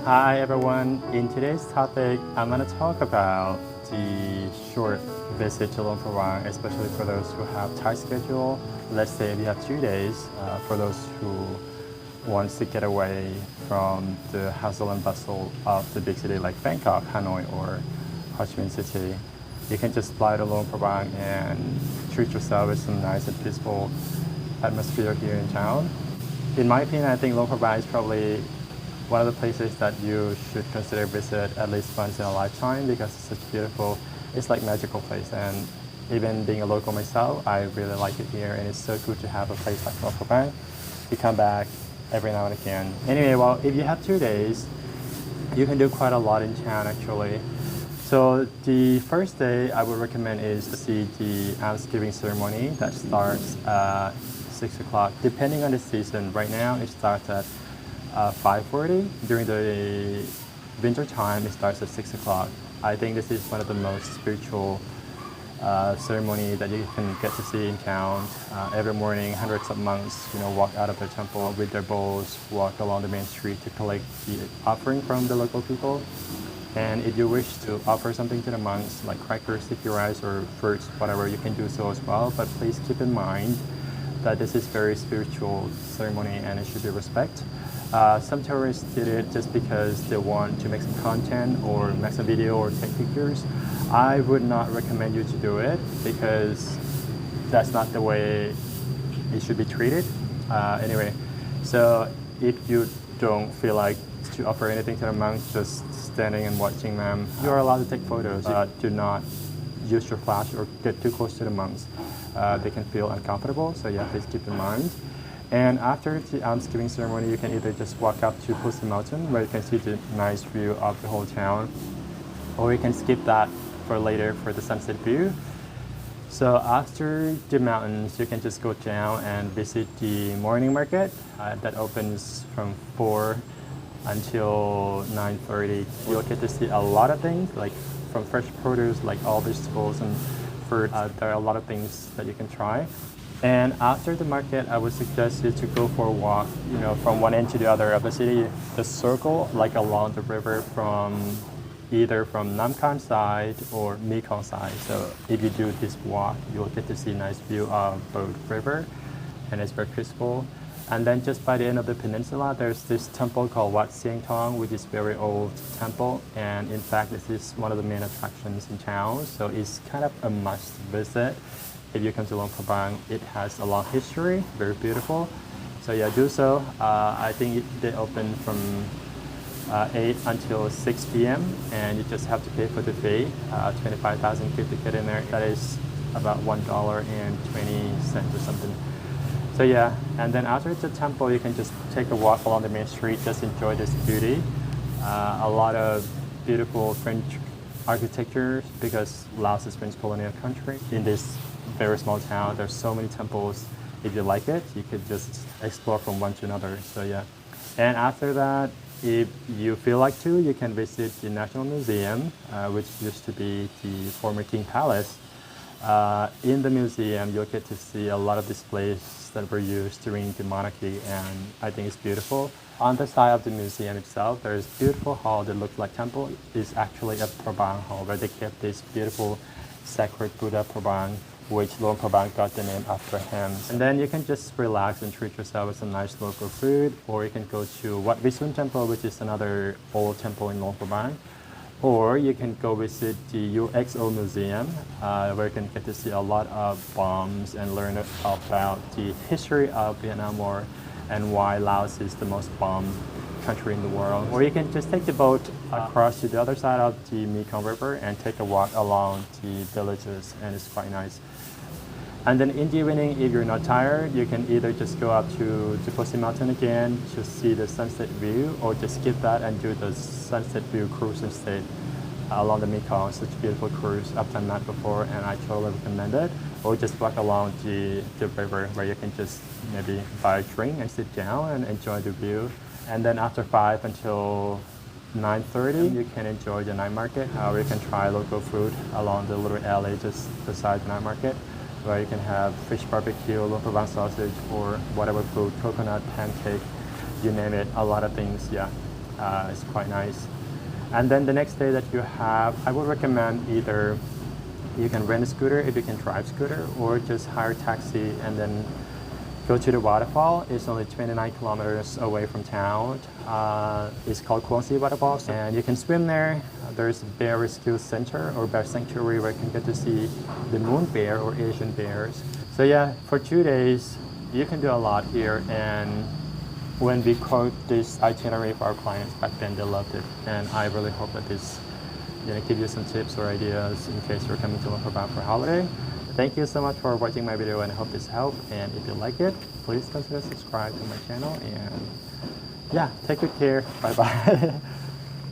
Hi everyone, in today's topic I'm going to talk about the short visit to Luang Prabang, especially for those who have tight schedule. Let's say if you have 2 days, for those who wants to get away from the hustle and bustle of the big city like Bangkok, Hanoi or Ho Chi Minh City. You can just fly to Luang Prabang and treat yourself with some nice and peaceful atmosphere here in town. In my opinion, I think Luang Prabang is probably one of the places that you should consider visit at least once in a lifetime because it's such beautiful, it's like magical place. And even being a local myself, I really like it here, and it's so good to have a place like Luang Prabang to come back every now and again. Anyway, well, if you have 2 days, you can do quite a lot in town actually. So the first day I would recommend is to see the almsgiving ceremony that starts at 6 o'clock. Depending on the season, right now it starts at 5:40. During the winter time, it starts at 6 o'clock. I think this is one of the most spiritual ceremony that you can get to see in town. Every morning, hundreds of monks, walk out of their temple with their bowls, walk along the main street to collect the offering from the local people. And if you wish to offer something to the monks, like crackers, sticky rice, or fruits, whatever, you can do so as well. But please keep in mind that this is very spiritual ceremony and it should be respect. Some tourists did it just because they want to make some content or make some video or take pictures. I would not recommend you to do it because that's not the way it should be treated. Anyway, so if you don't feel like to offer anything to the monks, just standing and watching them, you are allowed to take photos. Do not use your flash or get too close to the monks. They can feel uncomfortable, so yeah, please keep in mind. And after the almsgiving ceremony, you can either just walk up to Pussy Mountain where you can see the nice view of the whole town, or you can skip that for later for the sunset view. So after the mountains, you can just go down and visit the morning market that opens from 4 until 9:30. You'll get to see a lot of things, like from fresh produce, like all vegetables and fruit. There are a lot of things that you can try. And after the market, I would suggest you to go for a walk, from one end to the other of the city. The circle, like along the river either from Nam Khan side or Mekong side. So if you do this walk, you'll get to see a nice view of both river, and it's very peaceful. And then just by the end of the peninsula, there's this temple called Wat Siang Thong, which is a very old temple. And in fact, this is one of the main attractions in town. So it's kind of a must visit. If you come to Luang Prabang, it has a long history, very beautiful. So yeah, do so. I think they open from 8 until 6 p.m. and you just have to pay for the fee, 25,000 kip to get in there. That is about $1.20 or something. So yeah, and then after the temple, you can just take a walk along the main street, just enjoy this beauty. A lot of beautiful French architecture because Laos is French colonial country. In this very small town, there's so many temples. If you like it, you could just explore from one to another. So yeah, and after that, if you feel like to, you can visit the National Museum, which used to be the former King Palace. In the museum, you'll get to see a lot of displays that were used during the monarchy, and I think it's beautiful. On the side of the museum itself, there's a beautiful hall that looks like temple. It's actually a Prabang hall where they kept this beautiful sacred Buddha Prabang, which Luang Prabang got the name after him. And then you can just relax and treat yourself with some nice local food, or you can go to Wat Visun Temple, which is another old temple in Luang Prabang. Or you can go visit the UXO Museum, where you can get to see a lot of bombs and learn about the history of Vietnam War and why Laos is the most bombed country in the world. Or you can just take the boat across to the other side of the Mekong River and take a walk along the villages, and it's quite nice. And then in the evening, if you're not tired, you can either just go up to Pussy Mountain again to see the sunset view, or just skip that and do the sunset view cruise instead along the Mekong. Such a beautiful cruise. I've done that before and I totally recommend it. Or just walk along the river where you can just maybe buy a drink and sit down and enjoy the view. And then after 5 until 9:30, you can enjoy the night market, or you can try local food along the little alley just beside the night market, where you can have fish barbecue, Luang Prabang sausage, or whatever food, coconut, pancake, you name it, a lot of things, yeah. It's quite nice. And then the next day that you have, I would recommend either you can rent a scooter if you can drive scooter, or just hire a taxi and then go to the waterfall. It's only 29 kilometers away from town. It's called Kuangsi Waterfall, and you can swim there. There's a bear rescue center or bear sanctuary where you can get to see the moon bear or Asian bears. So yeah, for 2 days, you can do a lot here. And when we quote this itinerary for our clients back then, they loved it. And I really hope that this give you some tips or ideas in case you're coming to Luang Prabang for a holiday. Thank you so much for watching my video, and I hope this helped. And if you like it, please consider subscribe to my channel. And yeah, take good care. Bye bye.